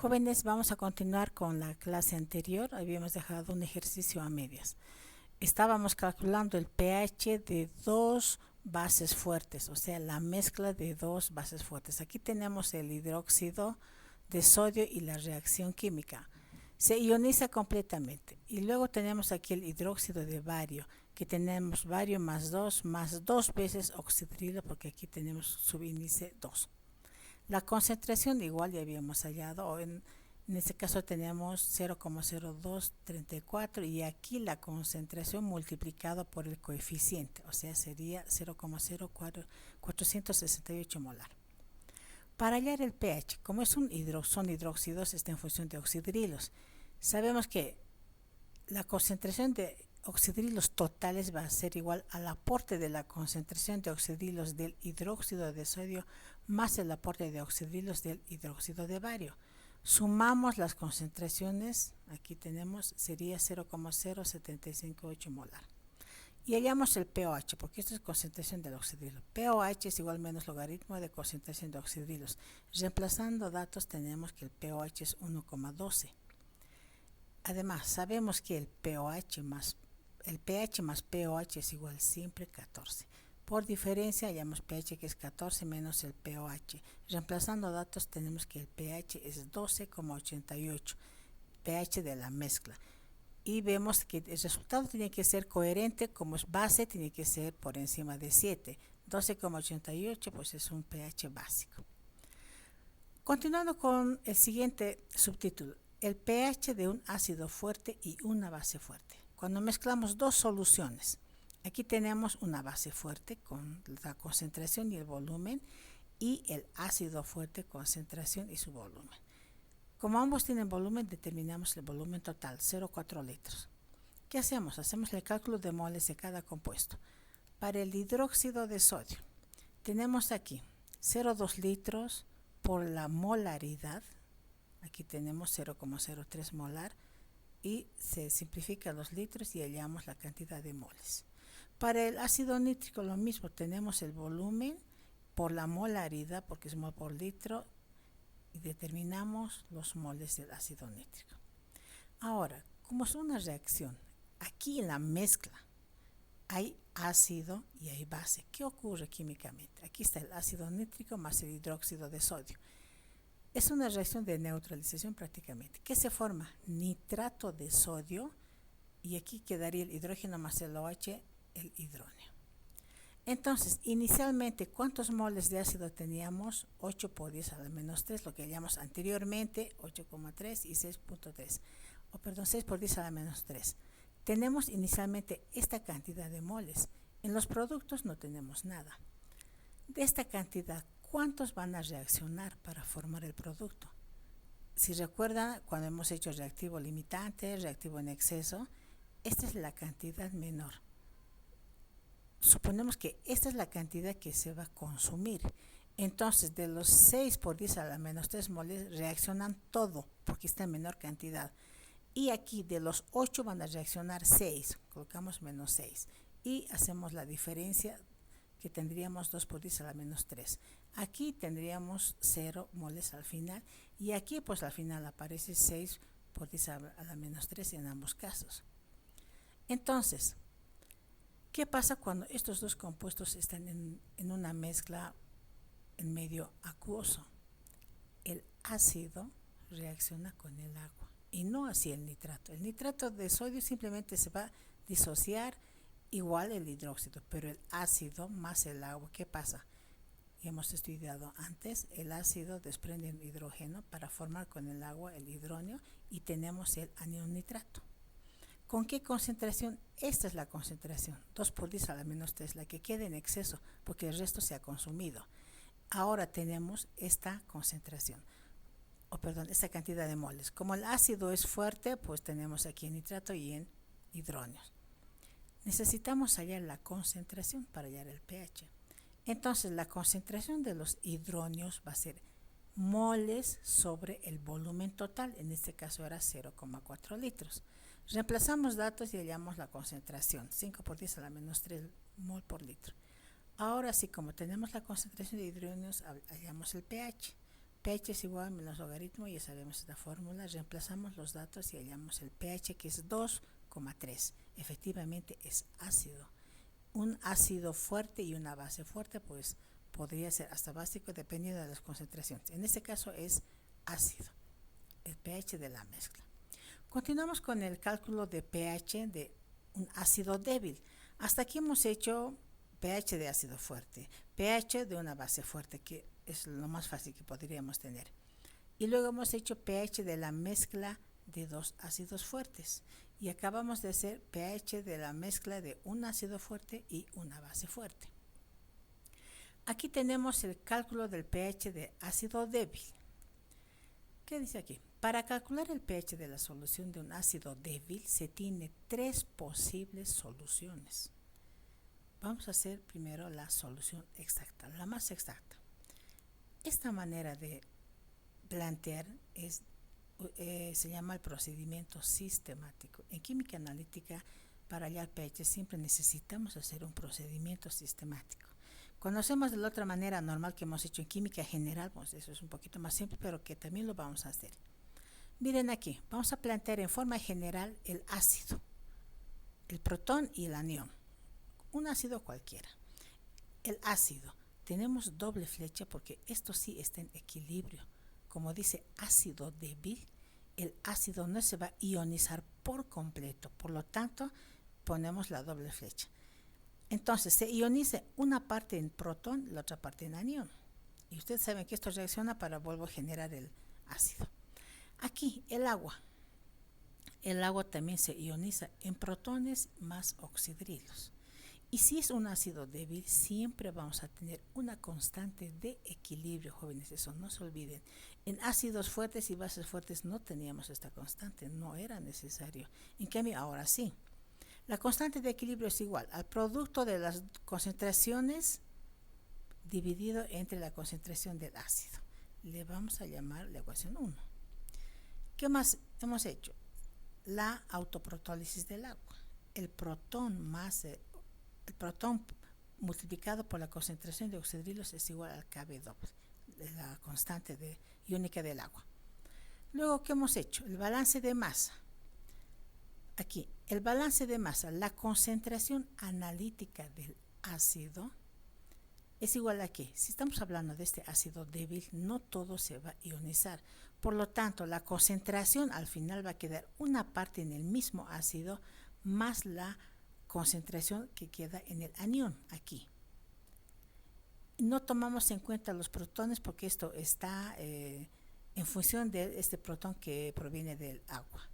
Jóvenes, vamos a continuar con la clase anterior. Habíamos dejado un ejercicio a medias. Estábamos calculando el pH de dos bases fuertes, o sea, la mezcla de dos bases fuertes. Aquí tenemos el hidróxido de sodio y la reacción química. Se ioniza completamente. Y luego tenemos aquí el hidróxido de bario, que tenemos bario más dos veces oxidrilo, porque aquí tenemos subíndice 2. La concentración igual ya habíamos hallado, en este caso tenemos 0,0234 y aquí la concentración multiplicado por el coeficiente, o sea sería 0,0468 molar. Para hallar el pH, como son hidróxidos, está en función de oxidrilos. Sabemos que la concentración de oxidrilos totales va a ser igual al aporte de la concentración de oxidrilos del hidróxido de sodio más el aporte de oxidrilos del hidróxido de bario. Sumamos las concentraciones, aquí tenemos, sería 0,0758 molar. Y hallamos el pOH, porque esto es concentración del oxidrilo. pOH es igual menos logaritmo de concentración de oxidrilos. Reemplazando datos tenemos que el pOH es 1,12. Además, sabemos que el pH más pOH es igual siempre 14. Por diferencia, hallamos pH que es 14 menos el pOH. Reemplazando datos, tenemos que el pH es 12,88, pH de la mezcla. Y vemos que el resultado tiene que ser coherente, como es base, tiene que ser por encima de 7. 12,88 pues es un pH básico. Continuando con el siguiente subtítulo, el pH de un ácido fuerte y una base fuerte. Cuando mezclamos dos soluciones, aquí tenemos una base fuerte con la concentración y el volumen y el ácido fuerte, concentración y su volumen. Como ambos tienen volumen, determinamos el volumen total, 0,4 litros. ¿Qué hacemos? Hacemos el cálculo de moles de cada compuesto. Para el hidróxido de sodio, tenemos aquí 0,2 litros por la molaridad. Aquí tenemos 0,03 molar y se simplifica los litros y hallamos la cantidad de moles. Para el ácido nítrico lo mismo, tenemos el volumen por la molaridad, porque es mol por litro, y determinamos los moles del ácido nítrico. Ahora, como es una reacción, aquí en la mezcla hay ácido y hay base. ¿Qué ocurre químicamente? Aquí está el ácido nítrico más el hidróxido de sodio. Es una reacción de neutralización prácticamente. ¿Qué se forma? Nitrato de sodio, y aquí quedaría el hidrógeno más el OH, el hidrógeno. Entonces, inicialmente, ¿cuántos moles de ácido teníamos? 8 por 10 a la menos 3, lo que hallamos anteriormente, 8,3 y 6,3. 6 por 10 a la menos 3. Tenemos inicialmente esta cantidad de moles. En los productos no tenemos nada. De esta cantidad, ¿cuántos van a reaccionar para formar el producto? Si recuerdan, cuando hemos hecho reactivo limitante, reactivo en exceso, esta es la cantidad menor. Suponemos que esta es la cantidad que se va a consumir. Entonces, de los 6 por 10 a la menos 3 moles, reaccionan todo, porque está en menor cantidad. Y aquí de los 8 van a reaccionar 6, colocamos menos 6. Y hacemos la diferencia, que tendríamos 2 por 10 a la menos 3. Aquí tendríamos 0 moles al final, y aquí pues al final aparece 6 por 10 a la menos 3 en ambos casos. Entonces, ¿qué pasa cuando estos dos compuestos están en una mezcla en medio acuoso? El ácido reacciona con el agua y no así el nitrato. El nitrato de sodio simplemente se va a disociar igual el hidróxido, pero el ácido más el agua, ¿qué pasa? Y hemos estudiado antes, el ácido desprende el hidrógeno para formar con el agua el hidrógeno y tenemos el anión nitrato. ¿Con qué concentración? Esta es la concentración, 2 por 10 a la menos 3, la que queda en exceso, porque el resto se ha consumido. Ahora tenemos esta concentración, esta cantidad de moles. Como el ácido es fuerte, pues tenemos aquí en nitrato y en hidrógenos. Necesitamos hallar la concentración para hallar el pH. Entonces, la concentración de los hidrógenos va a ser moles sobre el volumen total, en este caso era 0,4 litros. Reemplazamos datos y hallamos la concentración, 5 por 10 a la menos 3 mol por litro. Ahora sí, como tenemos la concentración de hidrógenos, hallamos el pH. pH es igual a menos logaritmo, ya sabemos esta fórmula, reemplazamos los datos y hallamos el pH que es 2,3. Efectivamente es ácido. Un ácido fuerte y una base fuerte, pues podría ser hasta básico dependiendo de las concentraciones. En este caso es ácido, el pH de la mezcla. Continuamos con el cálculo de pH de un ácido débil. Hasta aquí hemos hecho pH de ácido fuerte, pH de una base fuerte, que es lo más fácil que podríamos tener. Y luego hemos hecho pH de la mezcla de dos ácidos fuertes. Y acabamos de hacer pH de la mezcla de un ácido fuerte y una base fuerte. Aquí tenemos el cálculo del pH de ácido débil. ¿Qué dice aquí? Para calcular el pH de la solución de un ácido débil se tiene tres posibles soluciones. Vamos a hacer primero la solución exacta, la más exacta. Esta manera de plantear se llama el procedimiento sistemático. En química analítica, para hallar pH siempre necesitamos hacer un procedimiento sistemático. Conocemos de la otra manera normal que hemos hecho en química general, pues eso es un poquito más simple, pero que también lo vamos a hacer. Miren aquí, vamos a plantear en forma general el ácido, el protón y el anión. Un ácido cualquiera. El ácido, tenemos doble flecha porque esto sí está en equilibrio. Como dice ácido débil, el ácido no se va a ionizar por completo, por lo tanto ponemos la doble flecha. Entonces se ioniza una parte en protón, la otra parte en anión. Y ustedes saben que esto reacciona para volver a generar el ácido. Aquí el agua. El agua también se ioniza en protones más oxidrilos. Y si es un ácido débil, siempre vamos a tener una constante de equilibrio, jóvenes, eso no se olviden. En ácidos fuertes y bases fuertes no teníamos esta constante, no era necesario. En cambio, ahora sí. La constante de equilibrio es igual al producto de las concentraciones dividido entre la concentración del ácido. Le vamos a llamar la ecuación 1. ¿Qué más hemos hecho? La autoprotólisis del agua. El protón multiplicado por la concentración de oxidrilos es igual al Kb2, la constante iónica del agua. Luego, ¿qué hemos hecho? El balance de masa. Aquí, el balance de masa, la concentración analítica del ácido es igual a ¿qué? Si estamos hablando de este ácido débil, no todo se va a ionizar. Por lo tanto, la concentración al final va a quedar una parte en el mismo ácido más la concentración que queda en el anión aquí. No tomamos en cuenta los protones porque esto está en función de este protón que proviene del agua.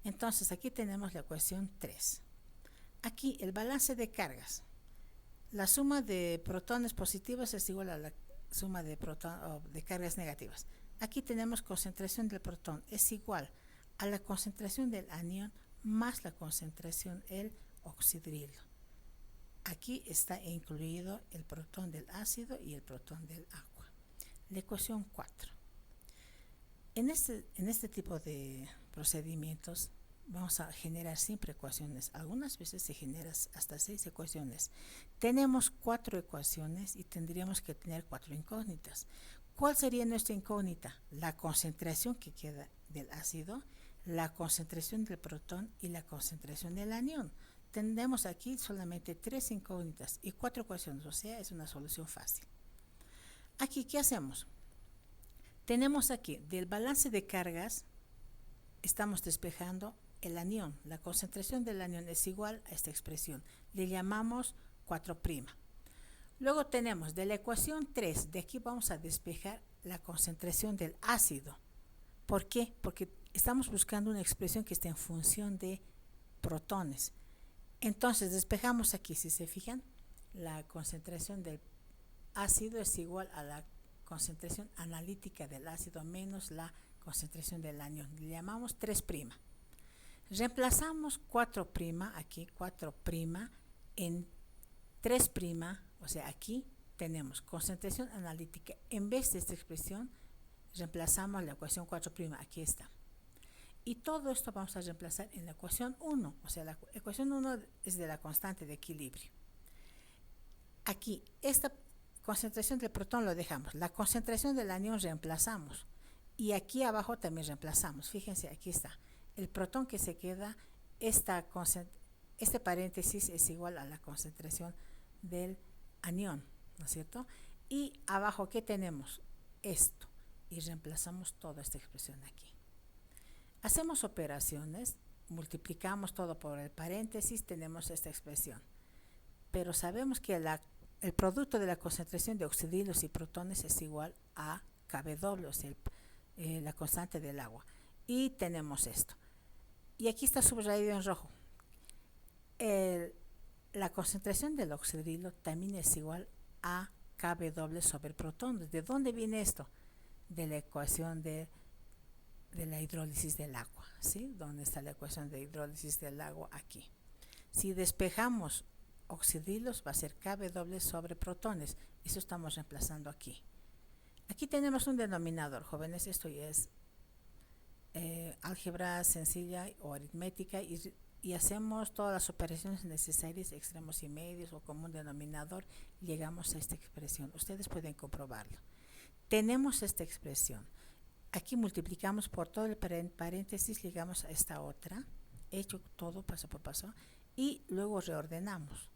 Entonces aquí tenemos la ecuación 3. Aquí el balance de cargas. La suma de protones positivos es igual a la suma de cargas negativas. Aquí tenemos concentración del protón es igual a la concentración del anión más la concentración del oxidrilo. Aquí está incluido el protón del ácido y el protón del agua. La ecuación 4. En este tipo de procedimientos vamos a generar siempre ecuaciones. Algunas veces se generan hasta 6 ecuaciones. Tenemos 4 ecuaciones y tendríamos que tener 4 incógnitas. ¿Cuál sería nuestra incógnita? La concentración que queda del ácido, la concentración del protón y la concentración del anión. Tenemos aquí solamente 3 incógnitas y 4 ecuaciones, o sea, es una solución fácil. Aquí, ¿qué hacemos? Tenemos aquí, del balance de cargas, estamos despejando el anión. La concentración del anión es igual a esta expresión. Le llamamos 4'. Luego tenemos de la ecuación 3, de aquí vamos a despejar la concentración del ácido. ¿Por qué? Porque estamos buscando una expresión que esté en función de protones. Entonces despejamos aquí, si se fijan, la concentración del ácido es igual a la concentración analítica del ácido menos la concentración del anión. Le llamamos 3'. Reemplazamos 4', aquí 4' en 3', o sea, aquí tenemos concentración analítica. En vez de esta expresión, reemplazamos la ecuación 4', aquí está. Y todo esto vamos a reemplazar en la ecuación 1, o sea, la ecuación 1 es de la constante de equilibrio. Aquí, esta concentración del protón lo dejamos, la concentración del anión reemplazamos y aquí abajo también reemplazamos. Fíjense, aquí está, el protón que se queda, este paréntesis es igual a la concentración del anión, ¿no es cierto? Y abajo, ¿qué tenemos? Esto, y reemplazamos toda esta expresión aquí. Hacemos operaciones, multiplicamos todo por el paréntesis, tenemos esta expresión. Pero sabemos que el producto de la concentración de oxidrilos y protones es igual a Kw, o sea, la constante del agua. Y tenemos esto. Y aquí está subrayado en rojo. La concentración del oxidrilo también es igual a Kw sobre protones. ¿De dónde viene esto? De la ecuación de la hidrólisis del agua, ¿sí? ¿Dónde está la ecuación de hidrólisis del agua? Aquí. Si despejamos oxidrilos, va a ser Kw sobre protones. Eso estamos reemplazando aquí. Aquí tenemos un denominador, jóvenes. Esto ya es álgebra sencilla o aritmética y hacemos todas las operaciones necesarias, extremos y medios o común denominador, y llegamos a esta expresión. Ustedes pueden comprobarlo. Tenemos esta expresión. Aquí multiplicamos por todo el paréntesis, llegamos a esta otra, hecho todo paso por paso, y luego reordenamos.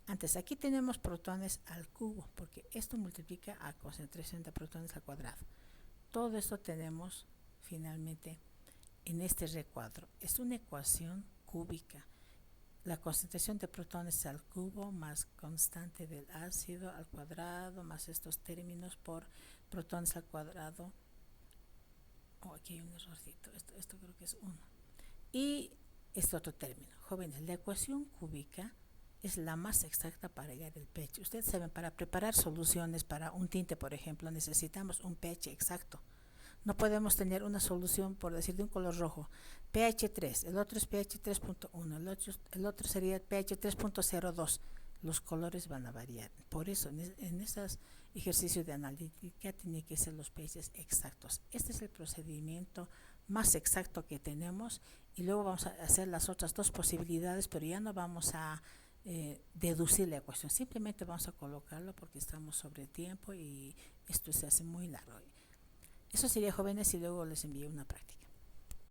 Antes, aquí tenemos protones al cubo, porque esto multiplica a concentración de protones al cuadrado. Todo esto tenemos finalmente en este recuadro. Es una ecuación cúbica. La concentración de protones al cubo más constante del ácido al cuadrado más estos términos por protones al cuadrado. Aquí hay un errorcito. Esto creo que es 1. Y este otro término. Jóvenes, la ecuación cúbica es la más exacta para hallar el pH. Ustedes saben, para preparar soluciones para un tinte, por ejemplo, necesitamos un pH exacto. No podemos tener una solución, por decir, de un color rojo, pH 3, el otro es pH 3.1, el otro sería pH 3.02. Los colores van a variar. Por eso, en esos ejercicios de analítica, tienen que ser los pHs exactos. Este es el procedimiento más exacto que tenemos, y luego vamos a hacer las otras dos posibilidades, pero ya no vamos a deducir la ecuación, simplemente vamos a colocarlo porque estamos sobre tiempo y esto se hace muy largo. Eso sería, jóvenes, y luego les envío una práctica.